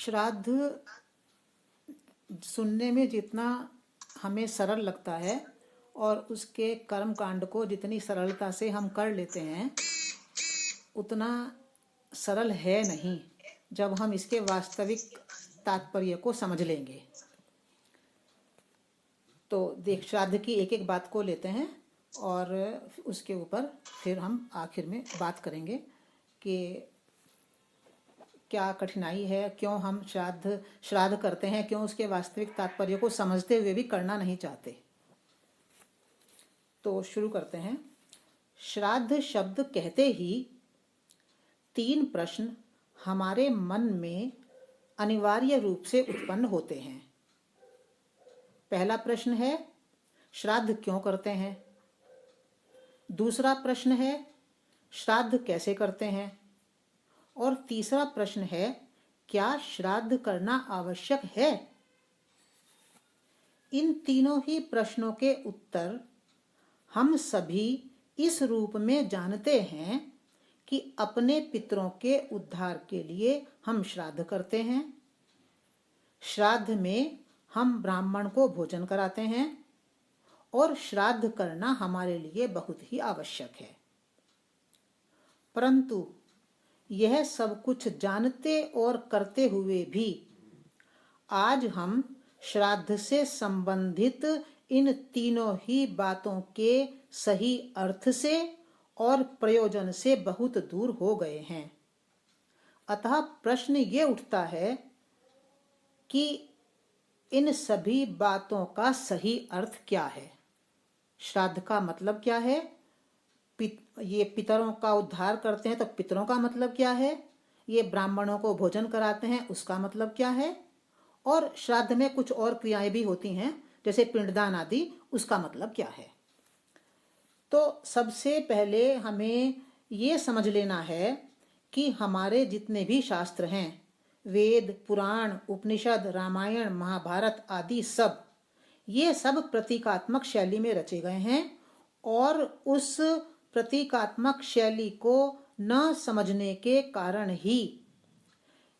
श्राद्ध सुनने में जितना हमें सरल लगता है और उसके कर्म कांड को जितनी सरलता से हम कर लेते हैं उतना सरल है नहीं जब हम इसके वास्तविक तात्पर्य को समझ लेंगे। तो देख, श्राद्ध की एक एक बात को लेते हैं और उसके ऊपर फिर हम आखिर में बात करेंगे कि क्या कठिनाई है, क्यों हम श्राद्ध करते हैं, क्यों उसके वास्तविक तात्पर्य को समझते हुए भी करना नहीं चाहते। तो शुरू करते हैं। श्राद्ध शब्द कहते ही 3 प्रश्न हमारे मन में अनिवार्य रूप से उत्पन्न होते हैं। पहला प्रश्न है, श्राद्ध क्यों करते हैं? दूसरा प्रश्न है, श्राद्ध कैसे करते हैं? और तीसरा प्रश्न है, क्या श्राद्ध करना आवश्यक है? इन तीनों ही प्रश्नों के उत्तर हम सभी इस रूप में जानते हैं कि अपने पितरों के उद्धार के लिए हम श्राद्ध करते हैं। श्राद्ध में हम ब्राह्मण को भोजन कराते हैं और श्राद्ध करना हमारे लिए बहुत ही आवश्यक है। परंतु यह सब कुछ जानते और करते हुए भी आज हम श्राद्ध से संबंधित इन तीनों ही बातों के सही अर्थ से और प्रयोजन से बहुत दूर हो गए हैं। अतः प्रश्न ये उठता है कि इन सभी बातों का सही अर्थ क्या है? श्राद्ध का मतलब क्या है? ये पितरों का उद्धार करते हैं तो पितरों का मतलब क्या है? ये ब्राह्मणों को भोजन कराते हैं उसका मतलब क्या है? और श्राद्ध में कुछ और क्रियाएं भी होती हैं जैसे पिंडदान आदि, उसका मतलब क्या है? तो सबसे पहले हमें ये समझ लेना है कि हमारे जितने भी शास्त्र हैं, वेद, पुराण, उपनिषद, रामायण, महाभारत आदि सब, ये सब प्रतीकात्मक शैली में रचे गए हैं और उस प्रतीकात्मक शैली को न समझने के कारण ही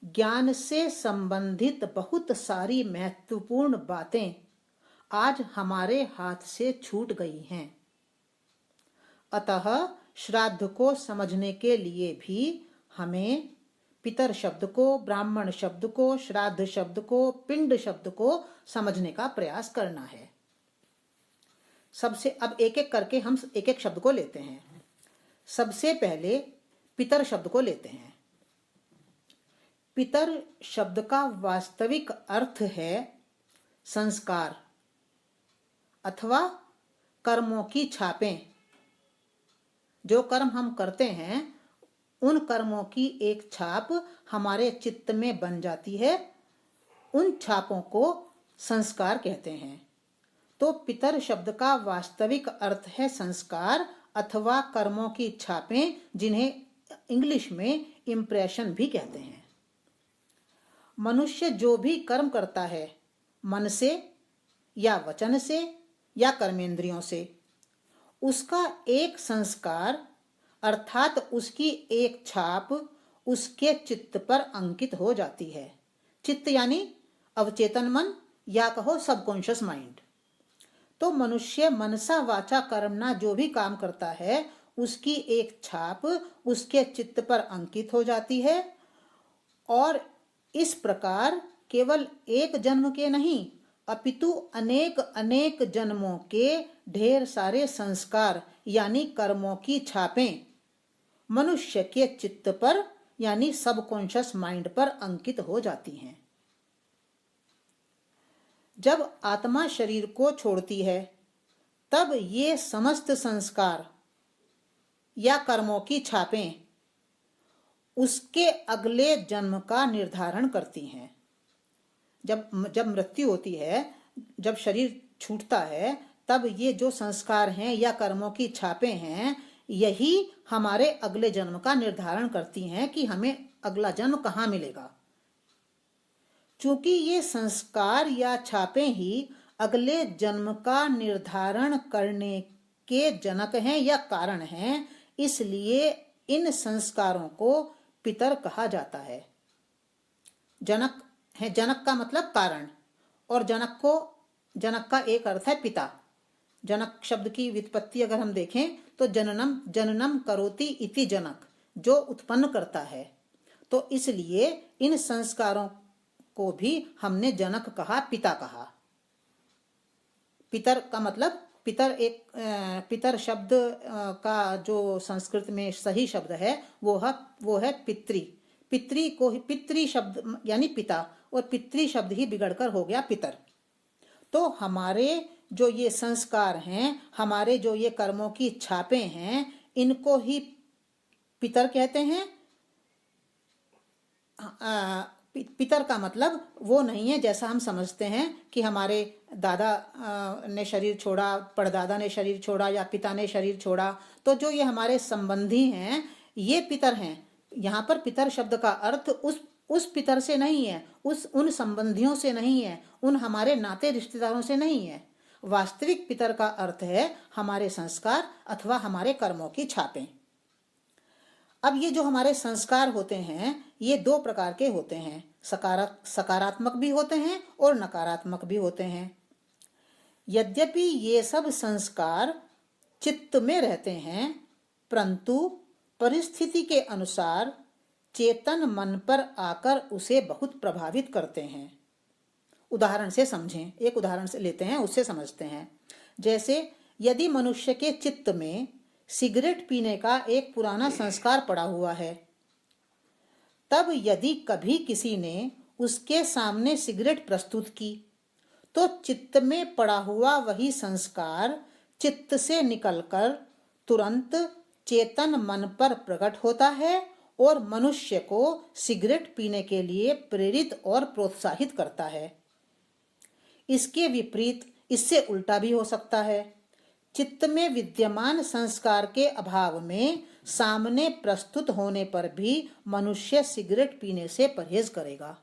ज्ञान से संबंधित बहुत सारी महत्वपूर्ण बातें आज हमारे हाथ से छूट गई हैं। अतः श्राद्ध को समझने के लिए भी हमें पितर शब्द को, ब्राह्मण शब्द को, श्राद्ध शब्द को, पिंड शब्द को समझने का प्रयास करना है। सबसे अब एक एक करके हम एक एक शब्द को लेते हैं। सबसे पहले पितर शब्द को लेते हैं। पितर शब्द का वास्तविक अर्थ है संस्कार अथवा कर्मों की छापें। जो कर्म हम करते हैं उन कर्मों की एक छाप हमारे चित्त में बन जाती है, उन छापों को संस्कार कहते हैं। तो पितर शब्द का वास्तविक अर्थ है संस्कार अथवा कर्मों की छापें, जिन्हें इंग्लिश में इम्प्रेशन भी कहते हैं। मनुष्य जो भी कर्म करता है मन से या वचन से या कर्मेंद्रियों से, उसका एक संस्कार अर्थात उसकी एक छाप उसके चित्त पर अंकित हो जाती है। चित्त यानी अवचेतन मन या कहो सबकॉन्शियस माइंड। तो मनुष्य मनसा वाचा कर्मणा जो भी काम करता है उसकी एक छाप उसके चित्त पर अंकित हो जाती है और इस प्रकार केवल एक जन्म के नहीं अपितु अनेक अनेक जन्मों के ढेर सारे संस्कार यानी कर्मों की छापें मनुष्य के चित्त पर यानी सबकॉन्शियस माइंड पर अंकित हो जाती हैं। जब आत्मा शरीर को छोड़ती है तब ये समस्त संस्कार या कर्मों की छापें उसके अगले जन्म का निर्धारण करती हैं। जब मृत्यु होती है, जब शरीर छूटता है, तब ये जो संस्कार हैं या कर्मों की छापें हैं, यही हमारे अगले जन्म का निर्धारण करती हैं कि हमें अगला जन्म कहाँ मिलेगा। चूंकि ये संस्कार या छापें ही अगले जन्म का निर्धारण करने के जनक हैं या कारण हैं, इसलिए इन संस्कारों को पितर कहा जाता है। जनक है। जनक का मतलब कारण, और जनक का एक अर्थ है पिता। जनक शब्द की व्युत्पत्ति अगर हम देखें तो जननम जननम करोति इति जनक, जो उत्पन्न करता है। तो इसलिए इन संस्कारों को भी हमने जनक कहा, पिता कहा। पितर का मतलब पितर शब्द का जो संस्कृत में सही शब्द है वो है पितृ। पितृ शब्द यानी पिता, और पितृ शब्द ही बिगड़कर हो गया पितर। तो हमारे जो ये संस्कार हैं, हमारे जो ये कर्मों की छापें हैं, इनको ही पितर कहते हैं। पितर का मतलब वो नहीं है जैसा हम समझते हैं कि हमारे दादा ने शरीर छोड़ा, परदादा ने शरीर छोड़ा या पिता ने शरीर छोड़ा। तो जो ये हमारे संबंधी हैं ये पितर हैं। यहाँ पर पितर शब्द का अर्थ उस पितर से नहीं है, उन संबंधियों से नहीं है, उन हमारे नाते रिश्तेदारों से नहीं है। वास्तविक पितर का अर्थ है हमारे संस्कार अथवा हमारे कर्मों की छापें। अब ये जो हमारे संस्कार होते हैं ये दो प्रकार के होते हैं, सकारात्मक भी होते हैं और नकारात्मक भी होते हैं। यद्यपि ये सब संस्कार चित्त में रहते हैं, परंतु परिस्थिति के अनुसार चेतन मन पर आकर उसे बहुत प्रभावित करते हैं। उदाहरण से समझें, एक उदाहरण से लेते हैं, उससे समझते हैं। जैसे यदि मनुष्य के चित्त में सिगरेट पीने का एक पुराना संस्कार पड़ा हुआ है, तब यदि कभी किसी ने उसके सामने सिगरेट प्रस्तुत की तो चित्त में पड़ा हुआ वही संस्कार चित्त से निकलकर तुरंत चेतन मन पर प्रकट होता है और मनुष्य को सिगरेट पीने के लिए प्रेरित और प्रोत्साहित करता है। इसके विपरीत इससे उल्टा भी हो सकता है। चित्त में विद्यमान संस्कार के अभाव में सामने प्रस्तुत होने पर भी मनुष्य सिगरेट पीने से परहेज करेगा।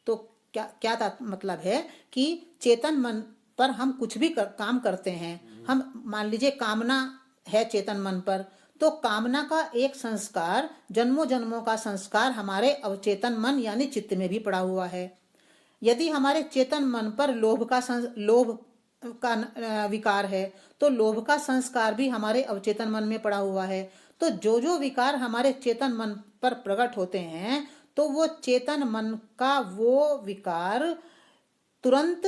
तो क्या मतलब है कि चेतन मन पर हम कुछ भी काम करते हैं, हम मान लीजिए कामना है चेतन मन पर, तो कामना का एक संस्कार, जन्मों जन्मों का संस्कार हमारे अवचेतन मन यानी चित्त में भी पड़ा हुआ है। यदि हमारे चेतन मन पर लोभ का विकार है तो लोभ का संस्कार भी हमारे अवचेतन मन में पड़ा हुआ है। तो जो विकार हमारे चेतन मन पर प्रकट होते हैं तो वो चेतन मन का वो विकार तुरंत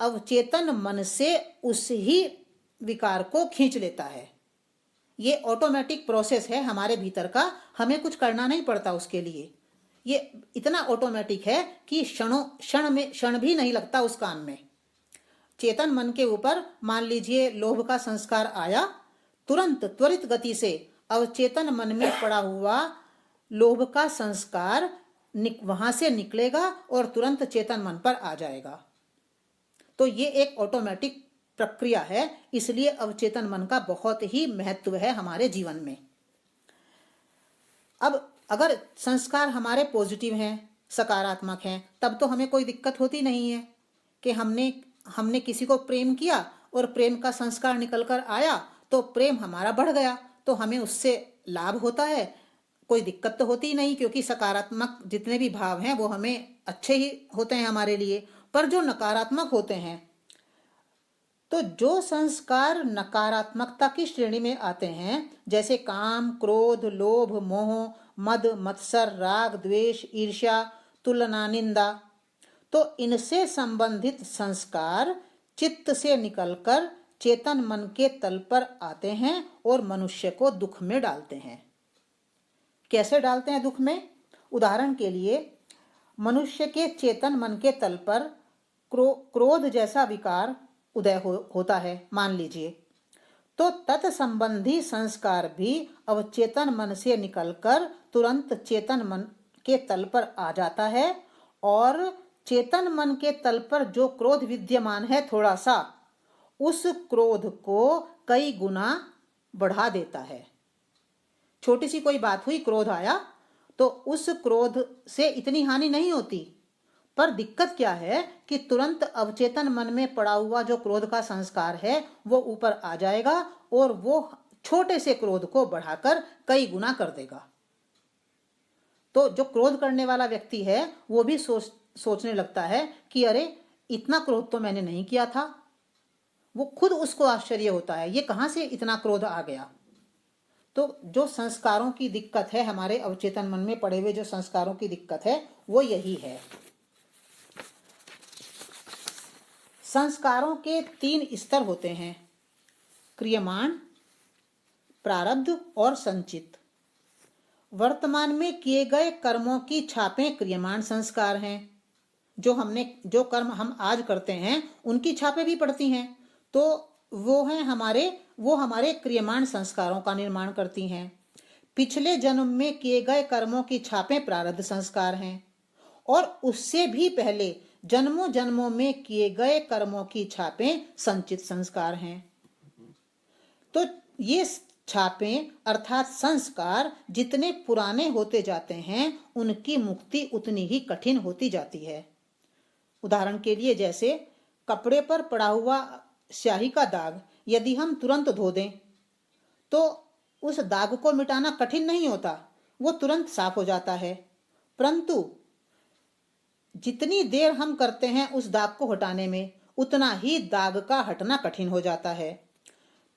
अवचेतन मन से उस ही विकार को खींच लेता है। ये ऑटोमेटिक प्रोसेस है हमारे भीतर का, हमें कुछ करना नहीं पड़ता उसके लिए। ये इतना ऑटोमेटिक है कि क्षण भी नहीं लगता उस काम में। चेतन मन के ऊपर मान लीजिए लोभ का संस्कार आया, तुरंत त्वरित गति से अवचेतन मन में पड़ा हुआ लोभ का संस्कार वहां से निकलेगा और तुरंत चेतन मन पर आ जाएगा। तो ये एक ऑटोमेटिक प्रक्रिया है, इसलिए अवचेतन मन का बहुत ही महत्व है हमारे जीवन में। अब अगर संस्कार हमारे पॉजिटिव हैं, सकारात्मक हैं, तब तो हमें कोई दिक्कत होती नहीं है कि हमने किसी को प्रेम किया और प्रेम का संस्कार निकल कर आया तो प्रेम हमारा बढ़ गया, तो हमें उससे लाभ होता है, कोई दिक्कत तो होती नहीं, क्योंकि सकारात्मक जितने भी भाव हैं वो हमें अच्छे ही होते हैं हमारे लिए। पर जो नकारात्मक होते हैं, तो जो संस्कार नकारात्मकता की श्रेणी में आते हैं, जैसे काम, क्रोध, लोभ, मोह, मद, मत्सर, राग, द्वेष, ईर्ष्या, तुलना, निंदा, तो इनसे संबंधित संस्कार चित्त से निकलकर चेतन मन के तल पर आते हैं और मनुष्य को दुख में डालते हैं। कैसे डालते हैं दुख में? उदाहरण के लिए मनुष्य के चेतन मन के तल पर क्रोध जैसा विकार उदय होता है मान लीजिए, तो तत्संबंधी संस्कार भी अवचेतन मन से निकलकर तुरंत चेतन मन के तल पर आ जाता है और चेतन मन के तल पर जो क्रोध विद्यमान है थोड़ा सा, उस क्रोध को कई गुना बढ़ा देता है। छोटी सी कोई बात हुई, क्रोध आया, तो उस क्रोध से इतनी हानि नहीं होती, पर दिक्कत क्या है कि तुरंत अवचेतन मन में पड़ा हुआ जो क्रोध का संस्कार है वो ऊपर आ जाएगा और वो छोटे से क्रोध को बढ़ाकर कई गुना कर देगा। तो जो क्रोध करने वाला व्यक्ति है वो भी सोचने लगता है कि अरे इतना क्रोध तो मैंने नहीं किया था। वो खुद उसको आश्चर्य होता है, ये कहां से इतना क्रोध आ गया। तो जो संस्कारों की दिक्कत है, हमारे अवचेतन मन में पड़े हुए जो संस्कारों की दिक्कत है वो यही है। संस्कारों के 3 स्तर होते हैं, क्रियमाण, प्रारब्ध और संचित। वर्तमान में किए गए कर्मों की छापें क्रियमाण संस्कार हैं। जो कर्म हम आज करते हैं उनकी छापें भी पड़ती हैं, तो वो हमारे क्रियमाण संस्कारों का निर्माण करती हैं। पिछले जन्म में किए गए कर्मों की छापें प्रारब्ध संस्कार हैं, और उससे भी पहले जन्मों जन्मों में किए गए कर्मों की छापें संचित संस्कार हैं। तो ये छापें अर्थात संस्कार जितने पुराने होते जाते हैं उनकी मुक्ति उतनी ही कठिन होती जाती है। उदाहरण के लिए, जैसे कपड़े पर पड़ा हुआ स्याही का दाग यदि हम तुरंत धो दें तो उस दाग को मिटाना कठिन नहीं होता, वो तुरंत साफ हो जाता है। परंतु जितनी देर हम करते हैं उस दाग को हटाने में, उतना ही दाग का हटना कठिन हो जाता है।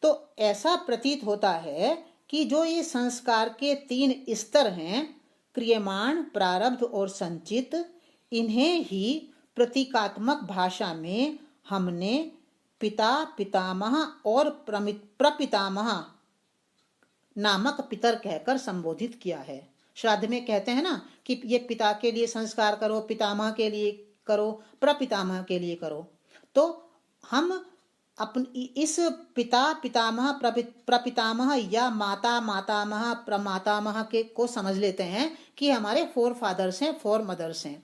तो ऐसा प्रतीत होता है कि जो ये संस्कार के 3 स्तर हैं, क्रियमाण, प्रारब्ध और संचित, इन्हें ही प्रतीकात्मक भाषा में हमने पिता, पितामह और प्रपितामह नामक पितर कहकर संबोधित किया है। श्राद्ध में कहते हैं ना कि ये पिता के लिए संस्कार करो, पितामह के लिए करो, प्रपितामह के लिए करो। तो हम अपनी इस पिता, पितामह, प्रपितामह या माता, मातामह, प्रमातामह के को समझ लेते हैं कि हमारे 4 फादर्स हैं, 4 मदर्स हैं,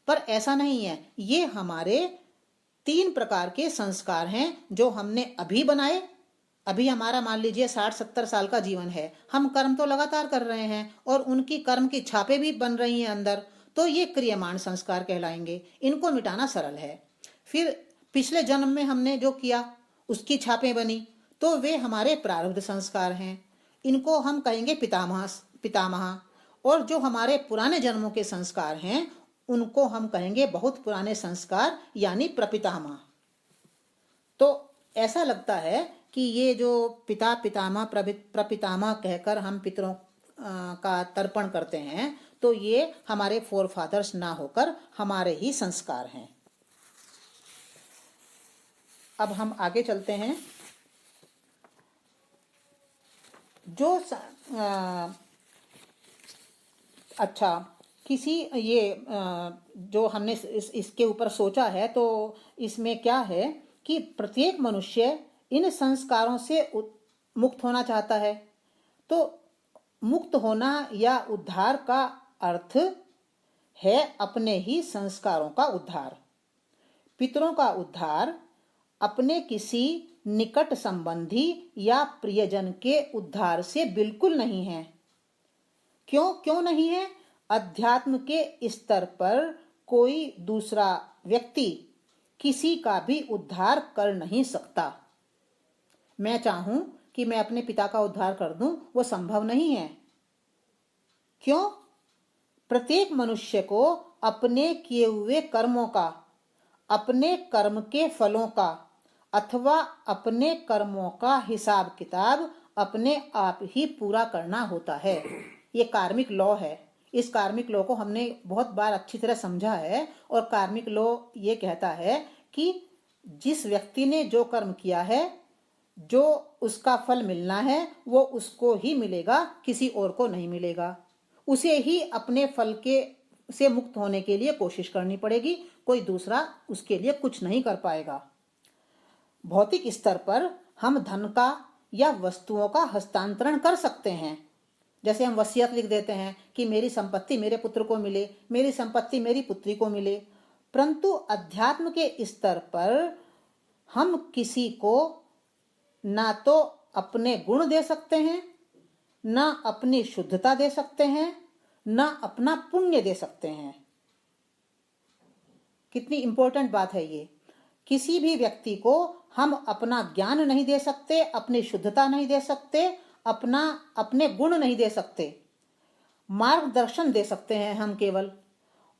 पर ऐसा नहीं है। ये हमारे 3 प्रकार के संस्कार हैं जो हमने अभी बनाए। अभी हमारा मान लीजिए 60-70 साल का जीवन है, हम कर्म तो लगातार कर रहे हैं और उनकी कर्म की छापें भी बन रही हैं अंदर, तो ये क्रियमाण संस्कार कहलाएंगे। इनको मिटाना सरल है। फिर पिछले जन्म में हमने जो किया उसकी छापें बनी, तो वे हमारे प्रारब्ध संस्कार हैं, इनको हम कहेंगे पितामह। और जो हमारे पुराने जन्मों के संस्कार हैं उनको हम कहेंगे बहुत पुराने संस्कार, यानी प्रपितामह। तो ऐसा लगता है कि ये जो पिता, पितामह, प्रपितामह कहकर हम पितरों का तर्पण करते हैं, तो ये हमारे 4 फादर्स ना होकर हमारे ही संस्कार हैं। अब हम आगे चलते हैं। जो हमने इसके ऊपर सोचा है, तो इसमें क्या है कि प्रत्येक मनुष्य इन संस्कारों से मुक्त होना चाहता है। तो मुक्त होना या उद्धार का अर्थ है अपने ही संस्कारों का उद्धार। पितरों का उद्धार अपने किसी निकट संबंधी या प्रियजन के उद्धार से बिल्कुल नहीं है। क्यों नहीं है? अध्यात्म के स्तर पर कोई दूसरा व्यक्ति किसी का भी उद्धार कर नहीं सकता। मैं चाहूं कि मैं अपने पिता का उद्धार कर दूं, वो संभव नहीं है। क्यों? प्रत्येक मनुष्य को अपने किए हुए कर्मों का, अपने कर्म के फलों का अथवा अपने कर्मों का हिसाब किताब अपने आप ही पूरा करना होता है। ये कार्मिक लॉ है। इस कार्मिक लॉ को हमने बहुत बार अच्छी तरह समझा है, और कार्मिक लॉ ये कहता है कि जिस व्यक्ति ने जो कर्म किया है, जो उसका फल मिलना है वो उसको ही मिलेगा, किसी और को नहीं मिलेगा। उसे ही अपने फल से मुक्त होने के लिए कोशिश करनी पड़ेगी, कोई दूसरा उसके लिए कुछ नहीं कर पाएगा। भौतिक स्तर पर हम धन का या वस्तुओं का हस्तांतरण कर सकते हैं। जैसे हम वसीयत लिख देते हैं कि मेरी संपत्ति मेरे पुत्र को मिले, मेरी संपत्ति मेरी पुत्री को मिले। परंतु अध्यात्म के स्तर पर हम किसी को ना तो अपने गुण दे सकते हैं, ना अपनी शुद्धता दे सकते हैं, ना अपना पुण्य दे सकते हैं। कितनी इंपॉर्टेंट बात है ये। किसी भी व्यक्ति को हम अपना ज्ञान नहीं दे सकते, अपनी शुद्धता नहीं दे सकते, अपने गुण नहीं दे सकते। मार्गदर्शन दे सकते हैं हम केवल,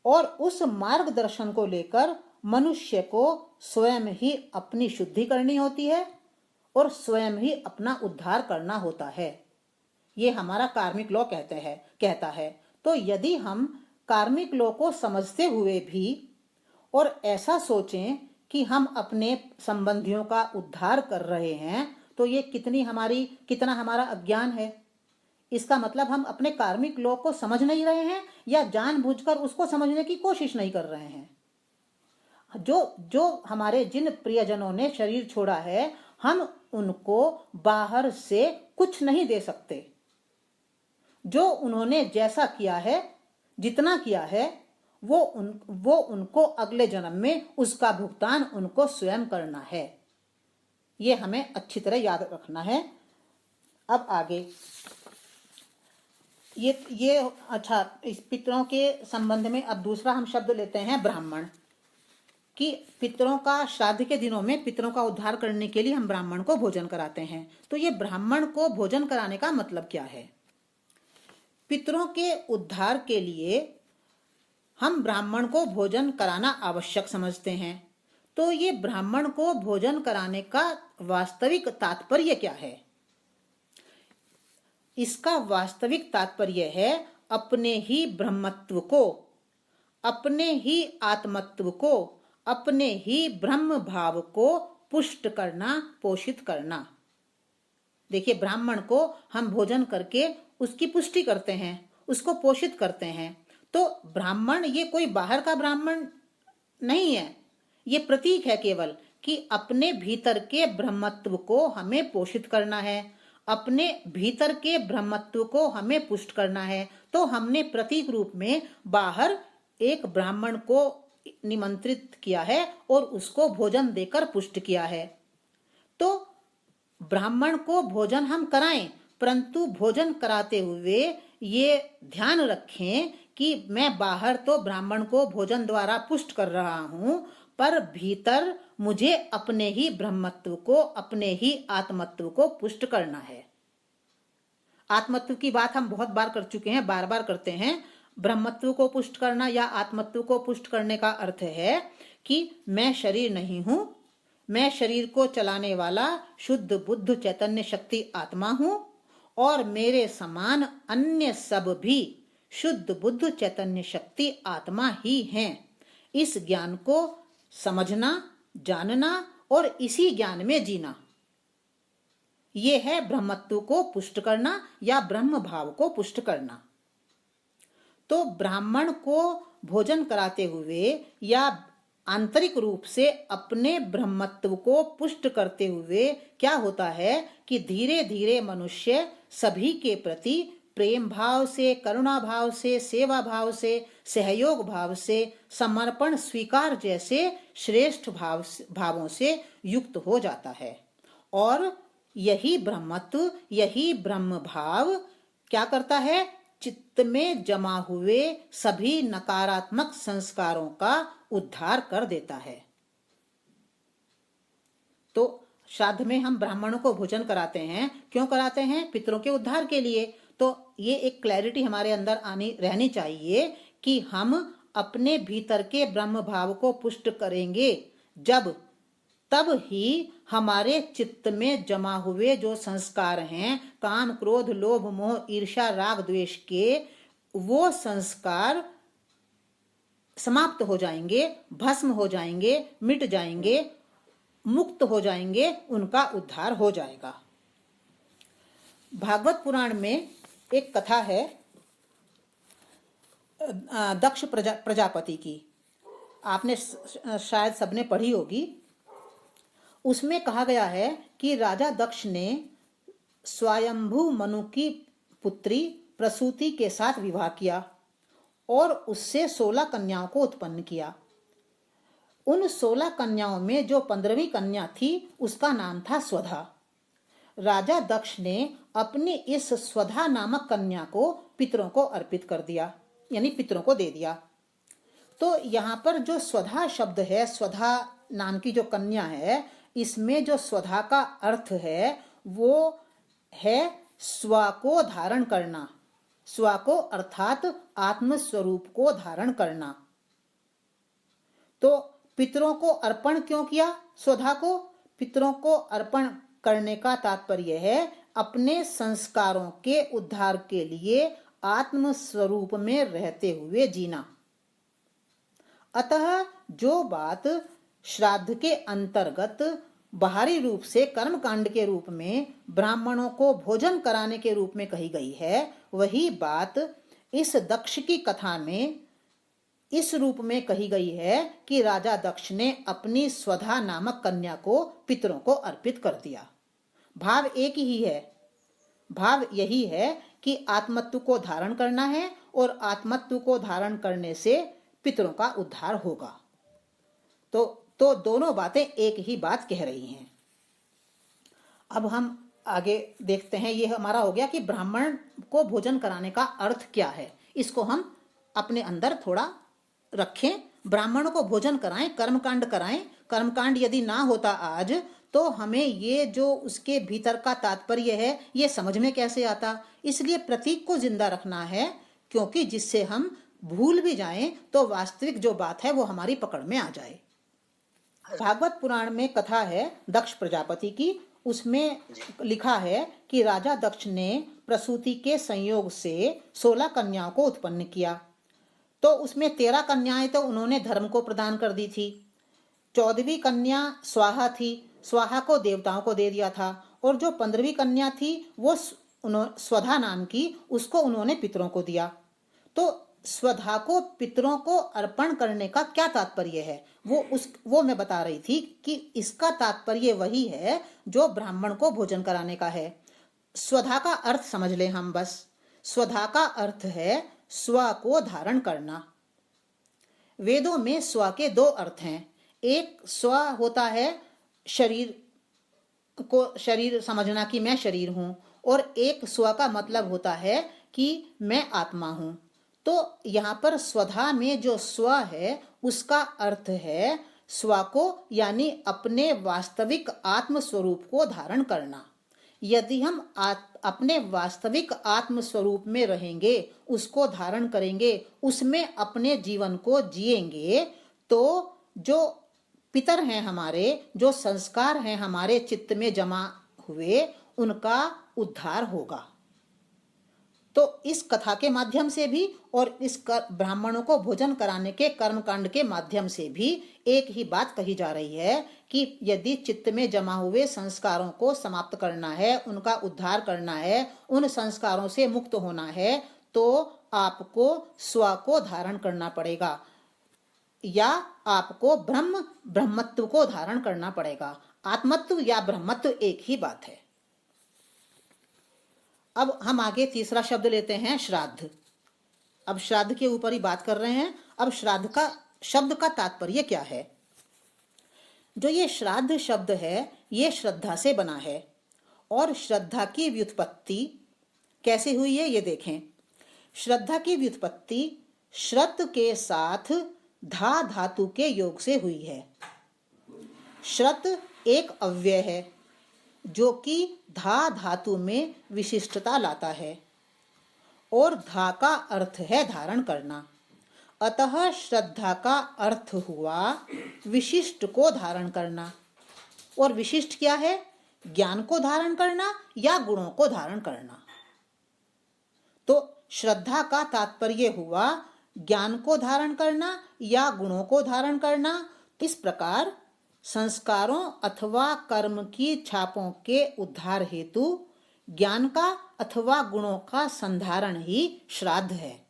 और उस मार्गदर्शन को लेकर मनुष्य को स्वयं ही अपनी शुद्धि करनी होती है और स्वयं ही अपना उद्धार करना होता है। ये हमारा कार्मिक लॉ कहता है। तो यदि हम कार्मिक लॉ को समझते हुए भी और ऐसा सोचें कि हम अपने संबंधियों का उद्धार कर रहे हैं, तो ये कितना हमारा अज्ञान है। इसका मतलब हम अपने कार्मिक लॉ को समझ नहीं रहे हैं या जानबूझकर उसको समझने की कोशिश नहीं कर रहे हैं। जो हमारे जिन प्रियजनों ने शरीर छोड़ा है, हम उनको बाहर से कुछ नहीं दे सकते। जो उन्होंने जैसा किया है, जितना किया है, वो उनको अगले जन्म में उसका भुगतान उनको स्वयं करना है। ये हमें अच्छी तरह याद रखना है। अब आगे ये अच्छा, इस पितरों के संबंध में अब दूसरा हम शब्द लेते हैं ब्राह्मण, कि पितरों का श्राद्ध के दिनों में पितरों का उद्धार करने के लिए हम ब्राह्मण को भोजन कराते हैं। तो ये ब्राह्मण को भोजन कराने का मतलब क्या है? पितरों के उद्धार के लिए हम ब्राह्मण को भोजन कराना आवश्यक समझते हैं। तो ये ब्राह्मण को भोजन कराने का वास्तविक तात्पर्य क्या है? इसका वास्तविक तात्पर्य है अपने ही ब्रह्मत्व को, अपने ही आत्मत्व को, अपने ही ब्रह्म भाव को पुष्ट करना, पोषित करना। देखिए, ब्राह्मण को हम भोजन करके उसकी पुष्टि करते हैं, उसको पोषित करते हैं। तो ब्राह्मण ये कोई बाहर का ब्राह्मण नहीं है, ये प्रतीक है केवल कि अपने भीतर के ब्रह्मत्व को हमें पोषित करना है, अपने भीतर के ब्रह्मत्व को हमें पुष्ट करना है। तो हमने प्रतीक रूप में बाहर एक ब्राह्मण को निमंत्रित किया है और उसको भोजन देकर पुष्ट किया है। तो ब्राह्मण को भोजन हम कराएं, परंतु भोजन कराते हुए ये ध्यान रखें कि मैं बाहर तो ब्राह्मण को भोजन द्वारा पुष्ट कर रहा हूं, पर भीतर मुझे अपने ही ब्रह्मत्व को, अपने ही आत्मत्व को पुष्ट करना है। आत्मत्व की बात हम बहुत बार कर चुके हैं, बार बार करते हैं। ब्रह्मत्व को पुष्ट करना या आत्मत्व को पुष्ट करने का अर्थ है कि मैं शरीर नहीं हूं, मैं शरीर को चलाने वाला शुद्ध बुद्ध चैतन्य शक्ति आत्मा हूं और मेरे समान अन्य सब भी शुद्ध बुद्ध चैतन्य शक्ति आत्मा ही हैं। इस ज्ञान को समझना, जानना और इसी ज्ञान में जीना, ये है ब्रह्मत्व को पुष्ट करना या ब्रह्म भाव को पुष्ट करना। तो ब्राह्मण को भोजन कराते हुए या आंतरिक रूप से अपने ब्रह्मत्व को पुष्ट करते हुए क्या होता है कि धीरे धीरे मनुष्य सभी के प्रति प्रेम भाव से, करुणा भाव से, सेवा भाव से, सहयोग भाव से, समर्पण स्वीकार जैसे श्रेष्ठ भावों से युक्त हो जाता है। और यही ब्रह्मत्व, यही ब्रह्म भाव क्या करता है? चित्त में जमा हुए सभी नकारात्मक संस्कारों का उद्धार कर देता है। तो श्राद्ध में हम ब्राह्मणों को भोजन कराते हैं, क्यों कराते हैं? पितरों के उद्धार के लिए। तो ये एक क्लैरिटी हमारे अंदर रहनी चाहिए कि हम अपने भीतर के ब्रह्म भाव को पुष्ट करेंगे तब ही हमारे चित्त में जमा हुए जो संस्कार हैं, काम, क्रोध, लोभ, मोह, ईर्ष्या, राग, द्वेष के, वो संस्कार समाप्त हो जाएंगे, भस्म हो जाएंगे, मिट जाएंगे, मुक्त हो जाएंगे, उनका उद्धार हो जाएगा। भागवत पुराण में एक कथा है दक्ष प्रजापति की, आपने शायद सबने पढ़ी होगी। उसमें कहा गया है कि राजा दक्ष ने स्वयंभू मनु की पुत्री प्रसूति के साथ विवाह किया और उससे 16 कन्याओं को उत्पन्न किया। उन 16 कन्याओं में जो 15वीं कन्या थी उसका नाम था स्वधा। राजा दक्ष ने अपनी इस स्वधा नामक कन्या को पितरों को अर्पित कर दिया, यानी पितरों को दे दिया। तो यहाँ पर जो स्वधा शब्द है, स्वधा नाम की जो कन्या है, इसमें जो स्वधा का अर्थ है वो है स्व को धारण करना, स्व को अर्थात आत्म स्वरूप को धारण करना। तो पितरों को अर्पण क्यों किया? स्वधा को पितरों को अर्पण करने का तात्पर्य है अपने संस्कारों के उद्धार के लिए आत्म स्वरूप में रहते हुए जीना। अतः जो बात श्राद्ध के अंतर्गत बाहरी रूप से कर्मकांड के रूप में ब्राह्मणों को भोजन कराने के रूप में कही गई है, वही बात इस दक्ष की कथा में इस रूप में कही गई है कि राजा दक्ष ने अपनी स्वधा नामक कन्या को पितरों को अर्पित कर दिया। भाव एक ही है, भाव यही है कि आत्मत्व को धारण करना है और आत्मत्व को धारण करने से पितरों का उद्धार होगा। तो दोनों बातें एक ही बात कह रही हैं। अब हम आगे देखते हैं। ये हमारा हो गया कि ब्राह्मण को भोजन कराने का अर्थ क्या है। इसको हम अपने अंदर थोड़ा रखें। ब्राह्मणों को भोजन कराएं, कर्मकांड कराएं। कर्मकांड यदि ना होता आज तो हमें ये जो उसके भीतर का तात्पर्य है ये समझ में कैसे आता। इसलिए प्रतीक को जिंदा रखना है, क्योंकि जिससे हम भूल भी जाएं तो वास्तविक जो बात है वो हमारी पकड़ में आ जाए। भागवत पुराण में कथा है दक्ष प्रजापति की। उसमें लिखा है कि राजा दक्ष ने प्रसूति के संयोग से 16 कन्याओं को उत्पन्न किया। तो उसमें 13 कन्याएं तो उन्होंने धर्म को प्रदान कर दी थी। 14वीं कन्या स्वाहा थी, स्वाहा को देवताओं को दे दिया था। और जो 15वीं कन्या थी वो स्वधा नाम की, उसको उन्होंने पितरों को दिया। तो स्वधा को पितरों को अर्पण करने का क्या तात्पर्य है वो मैं बता रही थी कि इसका तात्पर्य वही है जो ब्राह्मण को भोजन कराने का है। स्वधा का अर्थ समझ लें हम बस। स्वधा का अर्थ है स्व को धारण करना। वेदों में स्व के 2 अर्थ हैं। एक स्व होता है शरीर समझना कि मैं शरीर हूं, और एक स्व का मतलब होता है कि मैं आत्मा हूं। तो यहाँ पर स्वधा में जो स्व है उसका अर्थ है स्व को, यानी अपने वास्तविक आत्म स्वरूप को धारण करना। यदि हम अपने वास्तविक आत्म स्वरूप में रहेंगे, उसको धारण करेंगे, उसमें अपने जीवन को जिएंगे, तो जो पितर हैं हमारे, जो संस्कार हैं हमारे चित्त में जमा हुए, उनका उद्धार होगा। तो इस कथा के माध्यम से भी और इस ब्राह्मणों को भोजन कराने के कर्मकांड के माध्यम से भी एक ही बात कही जा रही है कि यदि चित्त में जमा हुए संस्कारों को समाप्त करना है, उनका उद्धार करना है, उन संस्कारों से मुक्त होना है, तो आपको स्व को धारण करना पड़ेगा, या आपको ब्रह्मत्व को धारण करना पड़ेगा। आत्मत्व या ब्रह्मत्व एक ही बात है। अब हम आगे तीसरा शब्द लेते हैं, श्राद्ध। अब श्राद्ध के ऊपर ही बात कर रहे हैं। अब श्राद्ध का शब्द का तात्पर्य क्या है? जो ये श्राद्ध शब्द है ये श्रद्धा से बना है, और श्रद्धा की व्युत्पत्ति कैसे हुई है ये देखें। श्रद्धा की व्युत्पत्ति श्रत के साथ धा धातु के योग से हुई है। श्रत एक अव्यय है जो कि धा धातु में विशिष्टता लाता है, और धा का अर्थ है धारण करना। अतः श्रद्धा का अर्थ हुआ विशिष्ट को धारण करना। और विशिष्ट क्या है? ज्ञान को धारण करना या गुणों को धारण करना। तो श्रद्धा का तात्पर्य हुआ ज्ञान को धारण करना या गुणों को धारण करना। इस प्रकार संस्कारों अथवा कर्म की छापों के उद्धार हेतु ज्ञान का अथवा गुणों का संधारण ही श्राद्ध है।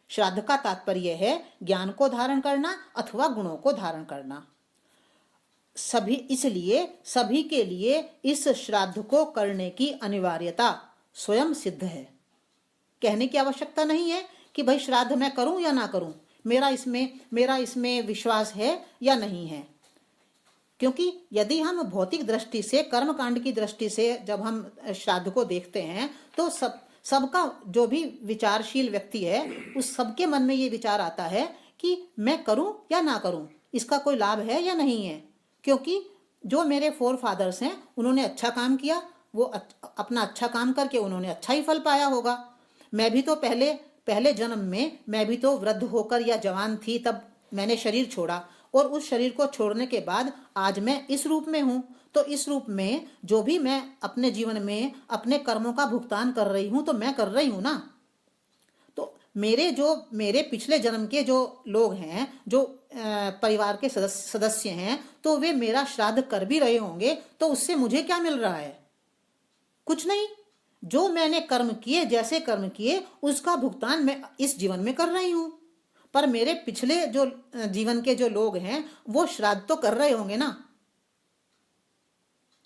श्राद्ध का तात्पर्य है ज्ञान को धारण करना अथवा गुणों को धारण करना। इसलिए सभी के लिए इस श्राद्ध को करने की अनिवार्यता स्वयं सिद्ध है। कहने की आवश्यकता नहीं है कि भाई श्राद्ध मैं करूं या ना करूं, मेरा इसमें विश्वास है या नहीं है। क्योंकि यदि हम भौतिक दृष्टि से, कर्मकांड की दृष्टि से जब हम श्राद्ध को देखते हैं तो सबका जो भी विचारशील व्यक्ति है उस सबके मन में ये विचार आता है कि मैं करूं या ना करूं, इसका कोई लाभ है या नहीं है। क्योंकि जो मेरे फोर फादर्स हैं उन्होंने अच्छा काम किया, वो अपना अच्छा काम करके उन्होंने अच्छा ही फल पाया होगा। मैं भी तो पहले पहले जन्म में मैं भी तो वृद्ध होकर या जवान थी, तब मैंने शरीर छोड़ा और उस शरीर को छोड़ने के बाद आज मैं इस रूप में हूं। तो इस रूप में जो भी मैं अपने जीवन में अपने कर्मों का भुगतान कर रही हूं तो मैं कर रही हूं ना। तो मेरे पिछले जन्म के जो लोग हैं, जो परिवार के सदस्य हैं, तो वे मेरा श्राद्ध कर भी रहे होंगे, तो उससे मुझे क्या मिल रहा है? कुछ नहीं। जो मैंने कर्म किए, जैसे कर्म किए, उसका भुगतान मैं इस जीवन में कर रही हूं। पर मेरे पिछले जो जीवन के जो लोग हैं वो श्राद्ध तो कर रहे होंगे ना।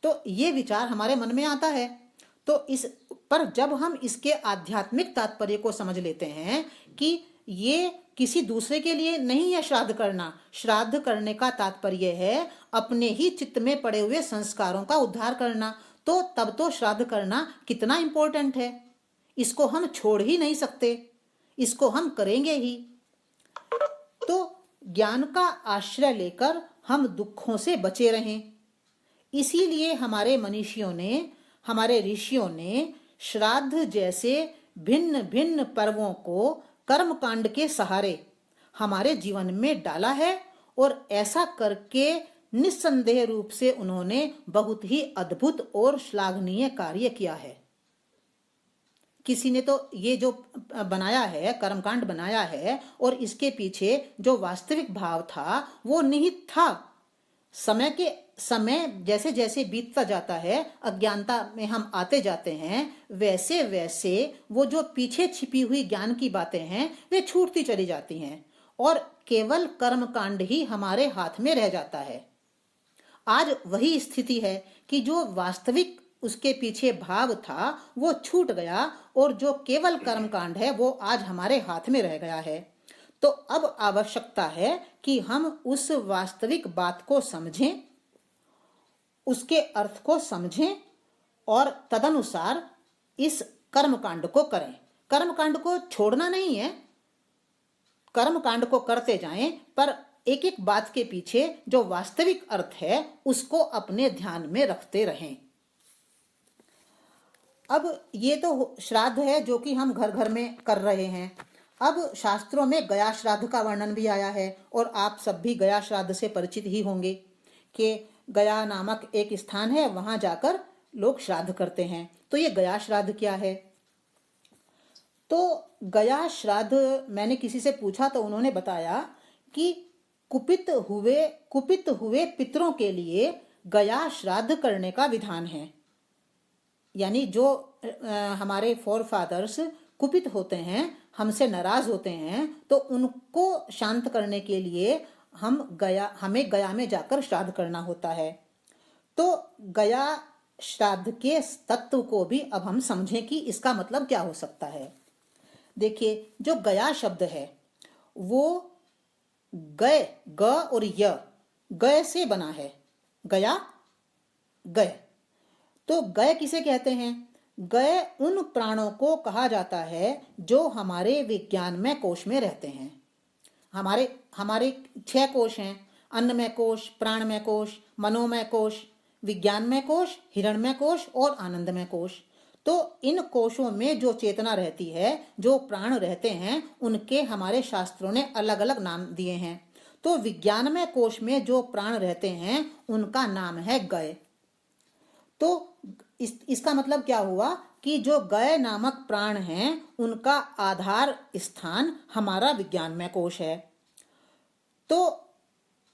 तो ये विचार हमारे मन में आता है। तो इस पर जब हम इसके आध्यात्मिक तात्पर्य को समझ लेते हैं कि ये किसी दूसरे के लिए नहीं है श्राद्ध करना, श्राद्ध करने का तात्पर्य है अपने ही चित्त में पड़े हुए संस्कारों का उद्धार करना, तो तब तो श्राद्ध करना कितना इंपॉर्टेंट है। इसको हम छोड़ ही नहीं सकते, इसको हम करेंगे ही। तो ज्ञान का आश्रय लेकर हम दुखों से बचे रहें। इसीलिए हमारे मनीषियों ने, हमारे ऋषियों ने श्राद्ध जैसे भिन्न भिन्न पर्वों को कर्मकांड के सहारे हमारे जीवन में डाला है, और ऐसा करके निस्संदेह रूप से उन्होंने बहुत ही अद्भुत और श्लाघनीय कार्य किया है। किसी ने तो ये जो बनाया है, कर्मकांड बनाया है, और इसके पीछे जो वास्तविक भाव था वो निहित था। समय जैसे जैसे बीतता जाता है, अज्ञानता में हम आते जाते हैं, वैसे वैसे वो जो पीछे छिपी हुई ज्ञान की बातें हैं वे छूटती चली जाती हैं, और केवल कर्मकांड ही हमारे हाथ में रह जाता है। आज वही स्थिति है कि जो वास्तविक उसके पीछे भाव था वो छूट गया, और जो केवल कर्मकांड है वो आज हमारे हाथ में रह गया है। तो अब आवश्यकता है कि हम उस वास्तविक बात को समझें, उसके अर्थ को समझें, और तदनुसार इस कर्मकांड को करें। कर्मकांड को छोड़ना नहीं है, कर्मकांड को करते जाएं, पर एक एक बात के पीछे जो वास्तविक अर्थ है उसको अपने ध्यान में रखते रहें। अब ये तो श्राद्ध है जो कि हम घर घर में कर रहे हैं। अब शास्त्रों में गया श्राद्ध का वर्णन भी आया है, और आप सब भी गया श्राद्ध से परिचित ही होंगे कि गया नामक एक स्थान है, वहां जाकर लोग श्राद्ध करते हैं। तो ये गया श्राद्ध क्या है? तो गया श्राद्ध मैंने किसी से पूछा तो उन्होंने बताया कि कुपित हुए पितरों के लिए गया श्राद्ध करने का विधान है। यानी जो हमारे फोर फादर्स कुपित होते हैं, हमसे नाराज होते हैं, तो उनको शांत करने के लिए हमें गया में जाकर श्राद्ध करना होता है। तो गया श्राद्ध के तत्व को भी अब हम समझें कि इसका मतलब क्या हो सकता है। देखिए, जो गया शब्द है वो गय, ग और य, गय से बना है। गया, गय। तो गय किसे कहते हैं? गय उन प्राणों को कहा जाता है जो हमारे विज्ञानमय कोश में रहते हैं। हमारे 6 कोश हैं: अन्नमय कोश, प्राणमय कोश, मनोमय कोश, विज्ञानमय कोश, हिरणमय कोश और आनंदमय कोश। तो इन कोशों में जो चेतना रहती है, जो प्राण रहते हैं, उनके हमारे शास्त्रों ने अलग अलग नाम दिए हैं। तो विज्ञानमय कोश में जो प्राण रहते हैं उनका नाम है गय। तो इसका मतलब क्या हुआ कि जो गय नामक प्राण हैं उनका आधार स्थान हमारा विज्ञानमय कोश है। तो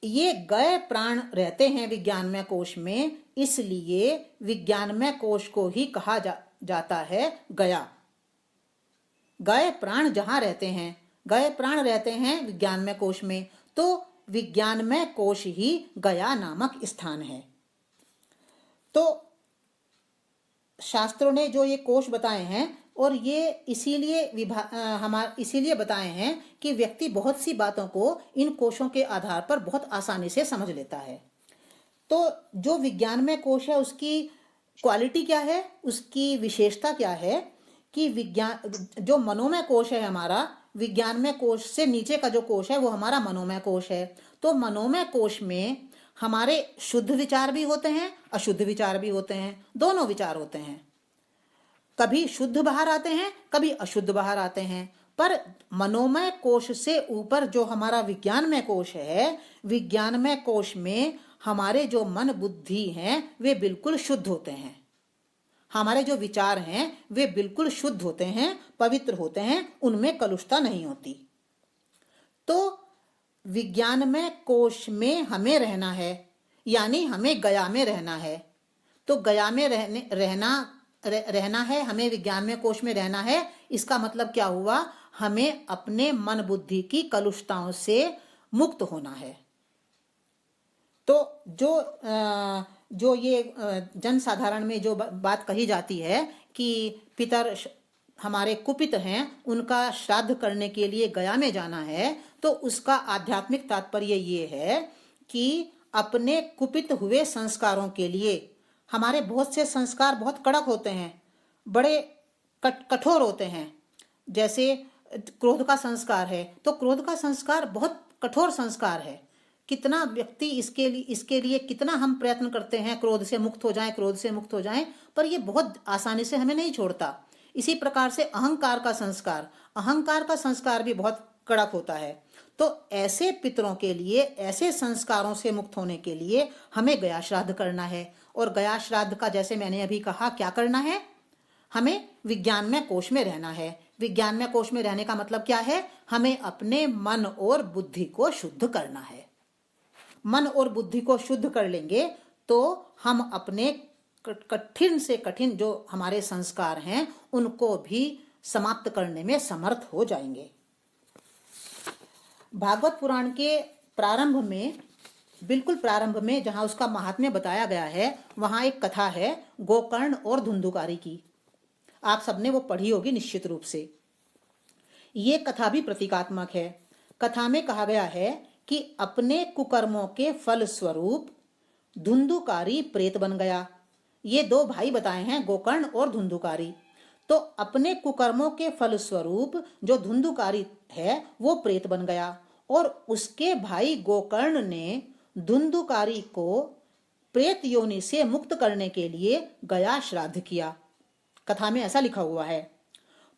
ये गय प्राण रहते हैं विज्ञानमय कोश में, इसलिए विज्ञानमय कोश को ही कहा जाता है गया। गय प्राण जहां रहते हैं, गय प्राण रहते हैं विज्ञानमय कोश में, तो विज्ञानमय कोश ही गया नामक स्थान है। तो शास्त्रों ने जो ये कोश बताए हैं, और ये इसीलिए बताए हैं कि व्यक्ति बहुत सी बातों को इन कोशों के आधार पर बहुत आसानी से समझ लेता है। तो जो विज्ञानमय कोश है उसकी क्वालिटी क्या है, उसकी विशेषता क्या है कि जो मनोमय कोश है हमारा, विज्ञानमय कोश से नीचे का जो कोश है वो हमारा मनोमय कोश है। तो मनोमय कोश में हमारे शुद्ध विचार भी होते हैं, अशुद्ध विचार भी होते हैं, दोनों विचार होते हैं। कभी शुद्ध बाहर आते हैं, कभी अशुद्ध बाहर आते हैं। पर मनोमय कोश से ऊपर जो हमारा विज्ञानमय कोश है, विज्ञानमय कोश में हमारे जो मन बुद्धि हैं वे बिल्कुल शुद्ध होते हैं। हमारे जो विचार हैं वे बिल्कुल शुद्ध होते हैं, पवित्र होते हैं, उनमें कलुषता नहीं होती। तो विज्ञानमय कोश में हमें रहना है, यानी हमें गया में रहना है। तो गया में रहना है, हमें विज्ञानमय कोश में रहना है। इसका मतलब क्या हुआ? हमें अपने मन बुद्धि की कलुषताओं से मुक्त होना है। तो जो ये जनसाधारण में जो बात कही जाती है कि पितर हमारे कुपित हैं, उनका श्राद्ध करने के लिए गया में जाना है, तो उसका आध्यात्मिक तात्पर्य ये है कि अपने कुपित हुए संस्कारों के लिए, हमारे बहुत से संस्कार बहुत कड़क होते हैं, बड़े कठोर होते हैं। जैसे क्रोध का संस्कार है, तो क्रोध का संस्कार बहुत कठोर संस्कार है। कितना व्यक्ति इसके लिए कितना हम प्रयत्न करते हैं, क्रोध से मुक्त हो जाएं, क्रोध से मुक्त हो जाएं, पर ये बहुत आसानी से हमें नहीं छोड़ता। इसी प्रकार से अहंकार का संस्कार भी बहुत कड़क होता है। तो ऐसे पितरों के लिए, ऐसे संस्कारों से मुक्त होने के लिए हमें गया श्राद्ध करना है। और गया श्राद्ध का, जैसे मैंने अभी कहा, क्या करना है? हमें विज्ञानमय कोश में रहना है। विज्ञानमय कोश में रहने का मतलब क्या है? हमें अपने मन और बुद्धि को शुद्ध करना है। मन और बुद्धि को शुद्ध कर लेंगे तो हम अपने कठिन से कठिन जो हमारे संस्कार हैं उनको भी समाप्त करने में समर्थ हो जाएंगे। भागवत पुराण के प्रारंभ में, बिल्कुल प्रारंभ में, जहां उसका महात्म्य बताया गया है, वहां एक कथा है गोकर्ण और धुंधुकारी की। आप सबने वो पढ़ी होगी निश्चित रूप से। ये कथा भी प्रतीकात्मक है। कथा में कहा गया है कि अपने कुकर्मों के फल स्वरूप धुंधुकारी प्रेत बन गया। ये दो भाई बताए हैं, गोकर्ण और धुंधुकारी। तो अपने कुकर्मों के फल स्वरूप जो धुंधुकारी है वो प्रेत बन गया, और उसके भाई गोकर्ण ने धुंधुकारी को प्रेत योनि से मुक्त करने के लिए गया श्राद्ध किया। कथा में ऐसा लिखा हुआ है।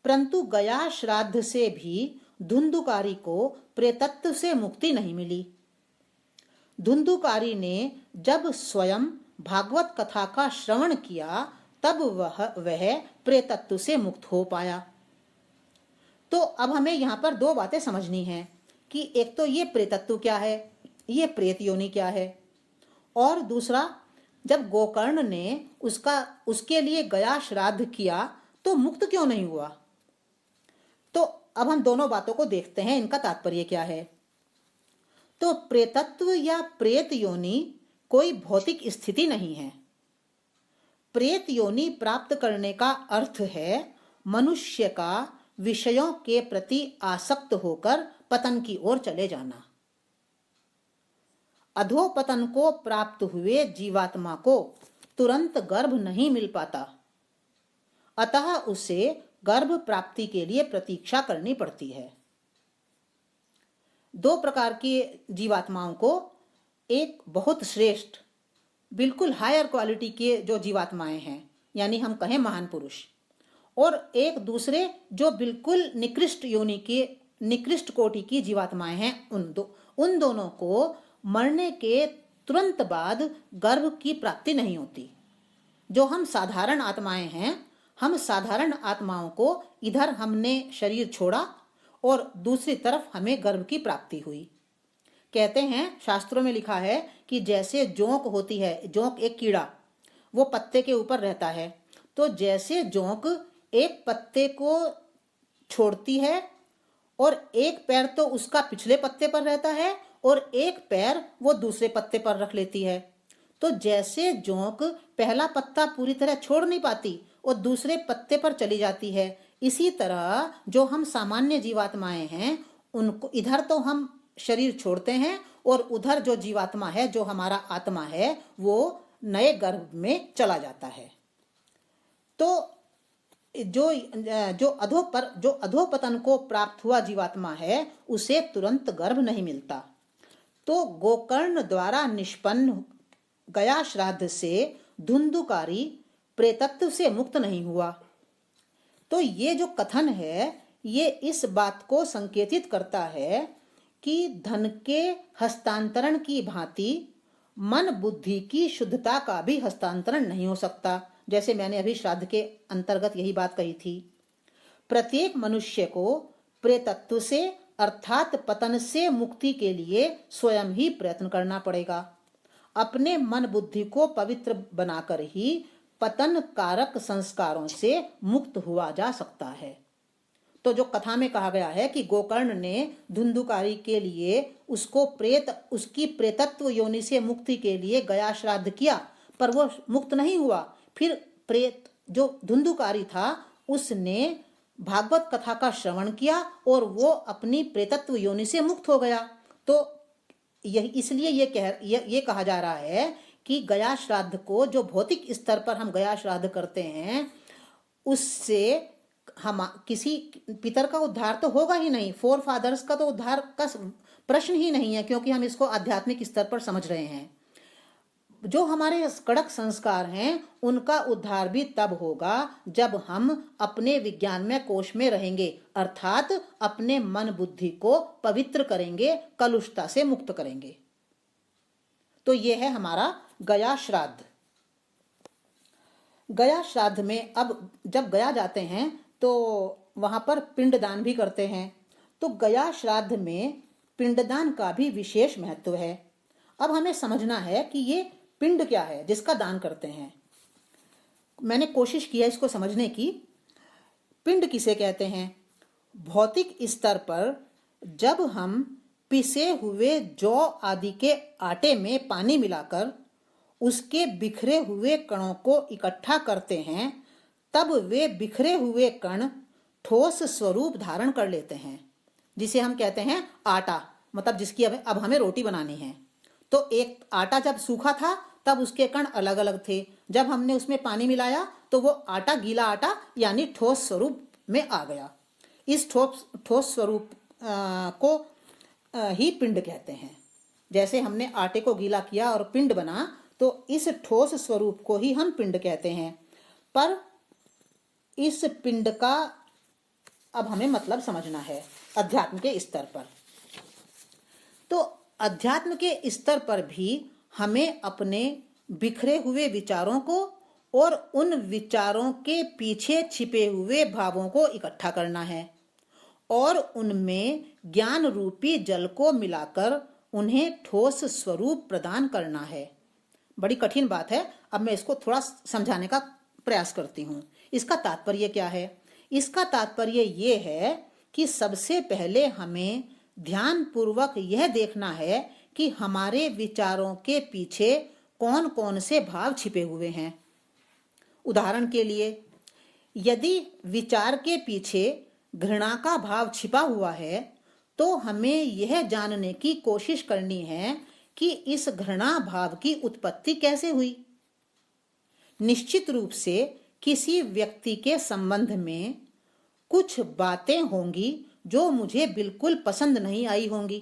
परंतु गया श्राद्ध से भी धुंधुकारी को प्रेतत्व से मुक्ति नहीं मिली। धुंधुकारी ने जब स्वयं भागवत कथा का श्रवण किया तब वह प्रेतत्व से मुक्त हो पाया। तो अब हमें यहाँ पर दो बातें समझनी हैं कि एक तो ये प्रेतत्व क्या है, ये प्रेत योनि क्या है, और दूसरा जब गोकर्ण ने उसके लिए गया श्राद्ध किया तो मुक्त क्यों नहीं हुआ। तो अब हम दोनों बातों को देखते हैं, इनका तात्पर्य क्या है। तो प्रेतत्व या प्रेत योनि कोई भौतिक स्थिति नहीं है। प्रेत योनि प्राप्त करने का अर्थ है मनुष्य का विषयों के प्रति आसक्त होकर पतन की ओर चले जाना। अधोपतन को प्राप्त हुए जीवात्मा को तुरंत गर्भ नहीं मिल पाता, अतः उसे गर्भ प्राप्ति के लिए प्रतीक्षा करनी पड़ती है। दो प्रकार की जीवात्माओं को, एक बहुत श्रेष्ठ, बिल्कुल हायर क्वालिटी के जो जीवात्माएं हैं, यानी हम कहें महान पुरुष, और एक दूसरे जो बिल्कुल निकृष्ट योनि के, निकृष्ट कोटि की जीवात्माएं हैं, उन दोनों को मरने के तुरंत बाद गर्भ की प्राप्ति नहीं होती। जो हम साधारण आत्माएं हैं, हम साधारण आत्माओं को इधर हमने शरीर छोड़ा और दूसरी तरफ हमें गर्भ की प्राप्ति हुई। कहते हैं, शास्त्रों में लिखा है कि जैसे जोंक होती है, जोंक एक कीड़ा, वो पत्ते के ऊपर रहता है, तो जैसे जोंक एक पत्ते को छोड़ती है और एक पैर तो उसका पिछले पत्ते पर रहता है और एक पैर वो दूसरे पत्ते पर रख लेती है, तो जैसे जोंक पहला पत्ता पूरी तरह छोड़ नहीं पाती और दूसरे पत्ते पर चली जाती है, इसी तरह जो हम सामान्य जीवात्माएं हैं, उनको इधर तो हम शरीर छोड़ते हैं और उधर जो जीवात्मा है, जो हमारा आत्मा है, वो नए गर्भ में चला जाता है। तो जो अधोपतन को प्राप्त हुआ जीवात्मा है, उसे तुरंत गर्भ नहीं मिलता। तो गोकर्ण द्वारा निष्पन्न गया श्राद्ध से धुंधुकारी प्रेतत्व से मुक्त नहीं हुआ। तो ये जो कथन है ये इस बात को संकेतित करता है कि धन के हस्तांतरण की भांति मन बुद्धि की शुद्धता का भी हस्तांतरण नहीं हो सकता। जैसे मैंने अभी श्राद्ध के अंतर्गत यही बात कही थी। प्रत्येक मनुष्य को प्रेतत्व से अर्थात पतन से मुक्ति के लिए स्वयं ही प्रयत्न करना पड़ेगा। अपने मन बुद्धि को पवित्र बनाकर ही पतन कारक संस्कारों से मुक्त हुआ जा सकता है। तो जो कथा में कहा गया है कि गोकर्ण ने धुंधुकारी के लिए उसकी प्रेतत्व योनि से मुक्ति के लिए गया श्राद्ध किया, पर वो मुक्त नहीं हुआ। फिर प्रेत जो धुंधुकारी था उसने भागवत कथा का श्रवण किया और वो अपनी प्रेतत्व योनि से मुक्त हो गया। तो इसलिए ये कहा जा रहा है कि गया श्राद्ध को, जो भौतिक स्तर पर हम गया श्राद्ध करते हैं, उससे हम किसी पितर का उद्धार तो होगा ही नहीं, फोर फादर्स का तो उद्धार का प्रश्न ही नहीं है, क्योंकि हम इसको आध्यात्मिक स्तर पर समझ रहे हैं। जो हमारे कड़क संस्कार हैं उनका उद्धार भी तब होगा जब हम अपने विज्ञानमय कोश में रहेंगे, अर्थात अपने मन बुद्धि को पवित्र करेंगे, कलुषता से मुक्त करेंगे। तो यह है हमारा गया श्राद्ध। गया श्राद्ध में अब जब गया जाते हैं तो वहां पर पिंडदान भी करते हैं। तो गया श्राद्ध में पिंडदान का भी विशेष महत्व है। अब हमें समझना है कि ये पिंड क्या है जिसका दान करते हैं। मैंने कोशिश किया इसको समझने की। पिंड किसे कहते हैं? भौतिक स्तर पर जब हम पिसे हुए जौ आदि के आटे में पानी मिलाकर उसके बिखरे हुए कणों को इकट्ठा करते हैं, तब वे बिखरे हुए कण ठोस स्वरूप धारण कर लेते हैं, जिसे हम कहते हैं आटा। मतलब जिसकी अब हमें रोटी बनानी है। तो एक आटा जब सूखा था तब उसके कण अलग अलग थे, जब हमने उसमें पानी मिलाया तो वो आटा गीला आटा यानी ठोस स्वरूप में आ गया। इस ठोस स्वरूप को ही पिंड कहते हैं। जैसे हमने आटे को गीला किया और पिंड बना, तो इस ठोस स्वरूप को ही हम पिंड कहते हैं। पर इस पिंड का अब हमें मतलब समझना है अध्यात्म के स्तर पर। तो अध्यात्म के स्तर पर भी हमें अपने बिखरे हुए विचारों को और उन विचारों के पीछे छिपे हुए भावों को इकट्ठा करना है और उनमें ज्ञान रूपी जल को मिलाकर उन्हें ठोस स्वरूप प्रदान करना है। बड़ी कठिन बात है। अब मैं इसको थोड़ा समझाने का प्रयास करती हूँ। इसका तात्पर्य क्या है? इसका तात्पर्य ये है कि सबसे पहले हमें ध्यान पूर्वक यह देखना है कि हमारे विचारों के पीछे कौन कौन से भाव छिपे हुए हैं। उदाहरण के लिए, यदि विचार के पीछे घृणा का भाव छिपा हुआ है तो हमें यह जानने की कोशिश करनी है कि इस घृणा भाव की उत्पत्ति कैसे हुई। निश्चित रूप से किसी व्यक्ति के संबंध में कुछ बातें होंगी जो मुझे बिल्कुल पसंद नहीं आई होंगी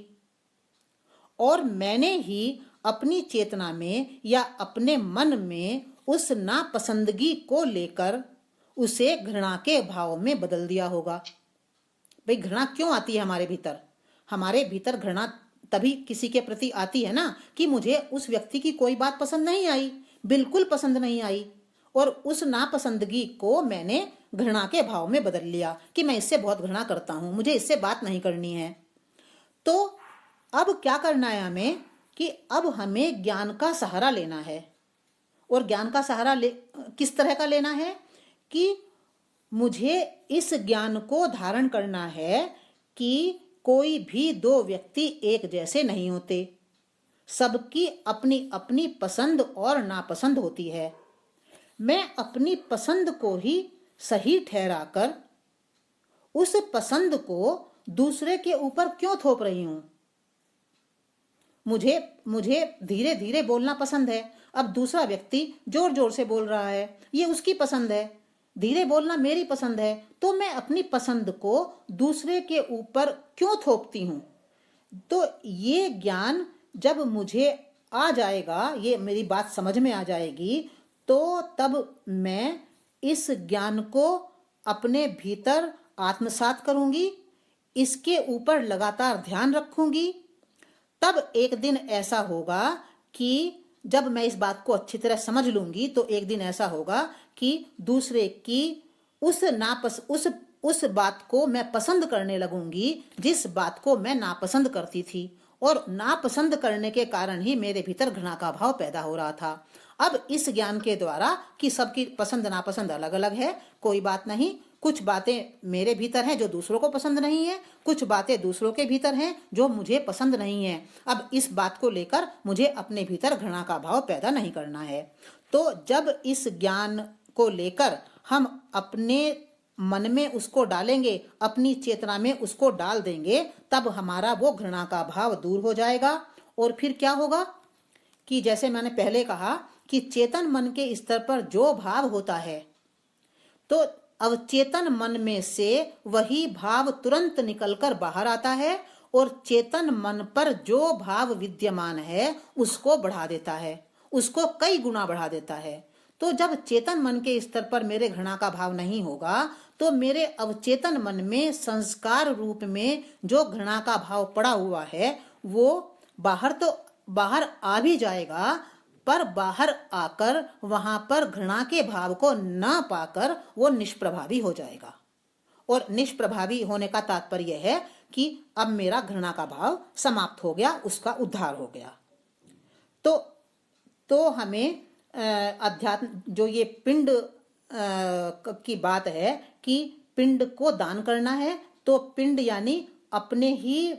और मैंने ही अपनी चेतना में या अपने मन में उस नापसंदगी को लेकर उसे घृणा के भाव में बदल दिया होगा। भाई, घृणा क्यों आती है हमारे भीतर? हमारे भीतर घृणा तभी किसी के प्रति आती है ना कि मुझे उस व्यक्ति की कोई बात पसंद नहीं आई, बिल्कुल पसंद नहीं आई, और उस नापसंदगी को मैंने घृणा के भाव में बदल लिया कि मैं इससे बहुत घृणा करता हूं, मुझे इससे बात नहीं करनी है। तो अब क्या करना है हमें कि अब हमें ज्ञान का सहारा लेना है। और ज्ञान का सहारा किस तरह का लेना है कि मुझे इस ज्ञान को धारण करना है कि कोई भी दो व्यक्ति एक जैसे नहीं होते, सबकी अपनी अपनी पसंद और नापसंद होती है। मैं अपनी पसंद को ही सही ठहराकर उस पसंद को दूसरे के ऊपर क्यों थोप रही हूं? मुझे धीरे धीरे बोलना पसंद है, अब दूसरा व्यक्ति जोर जोर से बोल रहा है, ये उसकी पसंद है। धीरे बोलना मेरी पसंद है, तो मैं अपनी पसंद को दूसरे के ऊपर क्यों थोपती हूं? तो ये ज्ञान जब मुझे आ जाएगा, ये मेरी बात समझ में आ जाएगी, तो तब मैं इस ज्ञान को अपने भीतर आत्मसात करूंगी, इसके ऊपर लगातार ध्यान रखूंगी, तब एक दिन ऐसा होगा कि जब मैं इस बात को अच्छी तरह समझ लूंगी तो एक दिन ऐसा होगा कि दूसरे की उस बात को मैं पसंद करने लगूंगी जिस बात को मैं नापसंद करती थी, और नापसंद करने के कारण ही मेरे भीतर घृणा का भाव पैदा हो रहा था। अब इस ज्ञान के द्वारा कि सबकी पसंद नापसंद अलग अलग है, कोई बात नहीं, कुछ बातें मेरे भीतर हैं जो दूसरों को पसंद नहीं है, कुछ बातें दूसरों के भीतर हैं जो मुझे पसंद नहीं है। अब इस बात को लेकर मुझे अपने भीतर घृणा का भाव पैदा नहीं करना है। तो जब इस ज्ञान को लेकर हम अपने मन में उसको डालेंगे, अपनी चेतना में उसको डाल देंगे, तब हमारा वो घृणा का भाव दूर हो जाएगा। और फिर क्या होगा कि जैसे मैंने पहले कहा कि चेतन मन के स्तर पर जो भाव होता है, तो अवचेतन मन में से वही भाव तुरंत निकलकर बाहर आता है और चेतन मन पर जो भाव विद्यमान है उसको बढ़ा देता है, उसको कई गुना बढ़ा देता है। तो जब चेतन मन के स्तर पर मेरे घृणा का भाव नहीं होगा तो मेरे अवचेतन मन में संस्कार रूप में जो घृणा का भाव पड़ा हुआ है वो बाहर आ भी जाएगा, पर बाहर आकर वहां पर घृणा के भाव को न पाकर वो निष्प्रभावी हो जाएगा। और निष्प्रभावी होने का तात्पर्य है कि अब मेरा घृणा का भाव समाप्त हो गया, उसका उद्धार हो गया। तो हमें अध्यात्म जो ये पिंड की बात है कि पिंड को दान करना है, तो पिंड यानी अपने ही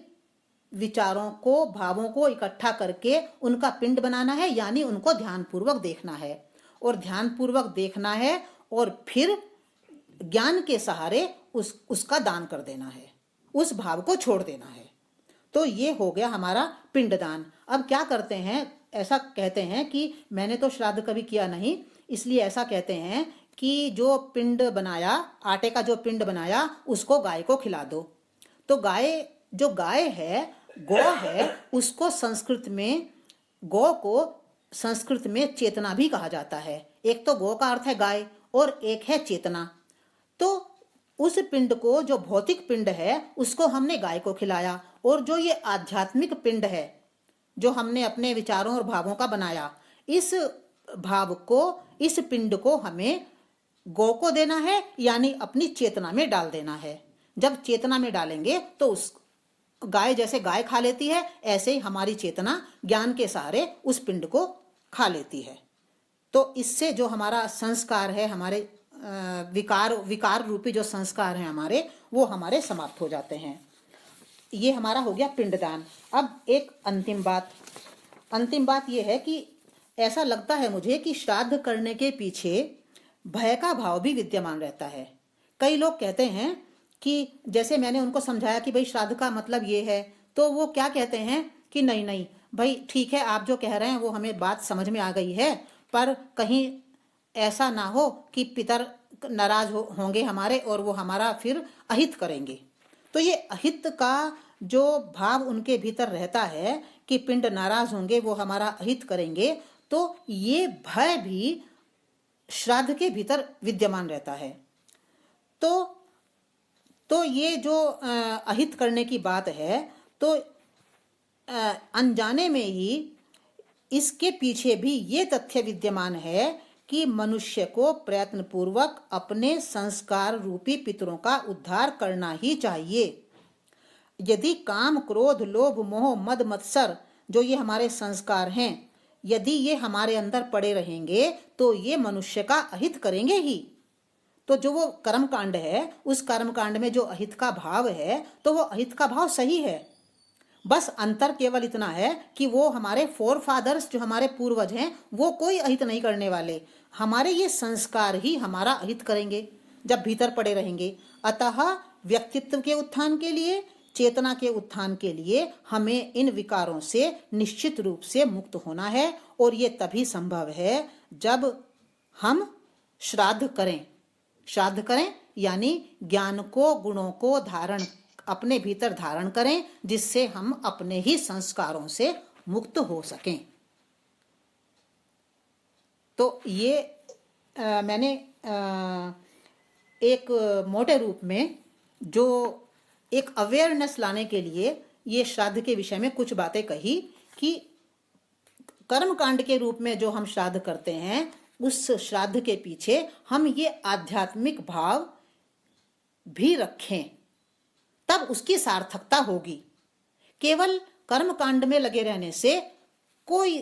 विचारों को, भावों को इकट्ठा करके उनका पिंड बनाना है, यानी उनको ध्यानपूर्वक देखना है। और ध्यानपूर्वक देखना है और फिर ज्ञान के सहारे उसका दान कर देना है, उस भाव को छोड़ देना है। तो ये हो गया हमारा पिंडदान। अब क्या करते हैं, ऐसा कहते हैं कि मैंने तो श्राद्ध कभी किया नहीं, इसलिए ऐसा कहते हैं कि जो पिंड बनाया, आटे का जो पिंड बनाया, उसको गाय को खिला दो। तो जो गाय है, गौ है, उसको गौ को संस्कृत में चेतना भी कहा जाता है। एक तो गौ का अर्थ है गाय और एक है चेतना। तो उस पिंड को, जो भौतिक पिंड है, उसको हमने गाय को खिलाया, और जो ये आध्यात्मिक पिंड है जो हमने अपने विचारों और भावों का बनाया, इस पिंड को हमें गौ को देना है, यानी अपनी चेतना में डाल देना है। जब चेतना में डालेंगे तो उस गाय जैसे गाय खा लेती है, ऐसे ही हमारी चेतना ज्ञान के सहारे उस पिंड को खा लेती है। तो इससे जो हमारा संस्कार है, हमारे विकार रूपी जो संस्कार हैं हमारे, वो हमारे समाप्त हो जाते हैं। ये हमारा हो गया पिंडदान। अब एक अंतिम बात ये है कि ऐसा लगता है मुझे कि श्राद्ध करने के पीछे भय का भाव भी विद्यमान रहता है। कई लोग कहते हैं कि जैसे मैंने उनको समझाया कि भाई श्राद्ध का मतलब ये है, तो वो क्या कहते हैं कि नहीं भाई ठीक है, आप जो कह रहे हैं वो हमें बात समझ में आ गई है, पर कहीं ऐसा ना हो कि पितर नाराज होंगे हमारे और वो हमारा फिर अहित करेंगे। तो ये अहित का जो भाव उनके भीतर रहता है कि पिंड नाराज होंगे, वो हमारा अहित करेंगे, तो ये भय भी श्राद्ध के भीतर विद्यमान रहता है। तो ये जो अहित करने की बात है, तो अनजाने में ही इसके पीछे भी ये तथ्य विद्यमान है कि मनुष्य को प्रयत्न पूर्वक अपने संस्कार रूपी पितरों का उद्धार करना ही चाहिए। यदि काम, क्रोध, लोभ, मोह, मद, मत्सर, जो ये हमारे संस्कार हैं, यदि ये हमारे अंदर पड़े रहेंगे तो ये मनुष्य का अहित करेंगे ही। तो जो वो कर्म कांड है, उस कर्म कांड में जो अहित का भाव है, तो वो अहित का भाव सही है। बस अंतर केवल इतना है कि वो हमारे फोर फादर्स, जो हमारे पूर्वज हैं, वो कोई अहित नहीं करने वाले। हमारे ये संस्कार ही हमारा अहित करेंगे जब भीतर पड़े रहेंगे। अतः व्यक्तित्व के उत्थान के लिए, चेतना के उत्थान के लिए हमें इन विकारों से निश्चित रूप से मुक्त होना है, और ये तभी संभव है जब हम श्राद्ध करें, यानी ज्ञान को, गुणों को अपने भीतर धारण करें, जिससे हम अपने ही संस्कारों से मुक्त हो सकें। तो ये मैंने एक मोटे रूप में जो एक अवेयरनेस लाने के लिए ये श्राद्ध के विषय में कुछ बातें कही कि कर्म कांड के रूप में जो हम श्राद्ध करते हैं उस श्राद्ध के पीछे हम ये आध्यात्मिक भाव भी रखें, तब उसकी सार्थकता होगी। केवल कर्म कांड में लगे रहने से कोई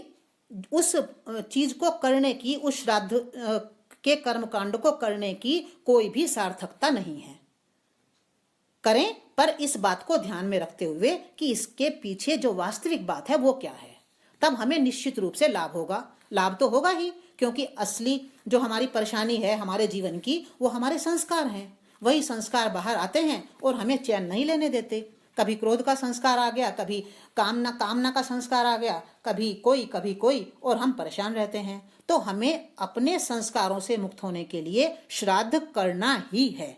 उस चीज को करने की, उस श्राद्ध के कर्म कांड को करने की कोई भी सार्थकता नहीं है। करें, पर इस बात को ध्यान में रखते हुए कि इसके पीछे जो वास्तविक बात है वो क्या है, तब हमें निश्चित रूप से लाभ होगा। लाभ तो होगा ही, क्योंकि असली जो हमारी परेशानी है हमारे जीवन की वो हमारे संस्कार हैं। वही संस्कार बाहर आते हैं और हमें चैन नहीं लेने देते। कभी क्रोध का संस्कार आ गया, कभी कामना का संस्कार आ गया, कभी कोई, और हम परेशान रहते हैं। तो हमें अपने संस्कारों से मुक्त होने के लिए श्राद्ध करना ही है।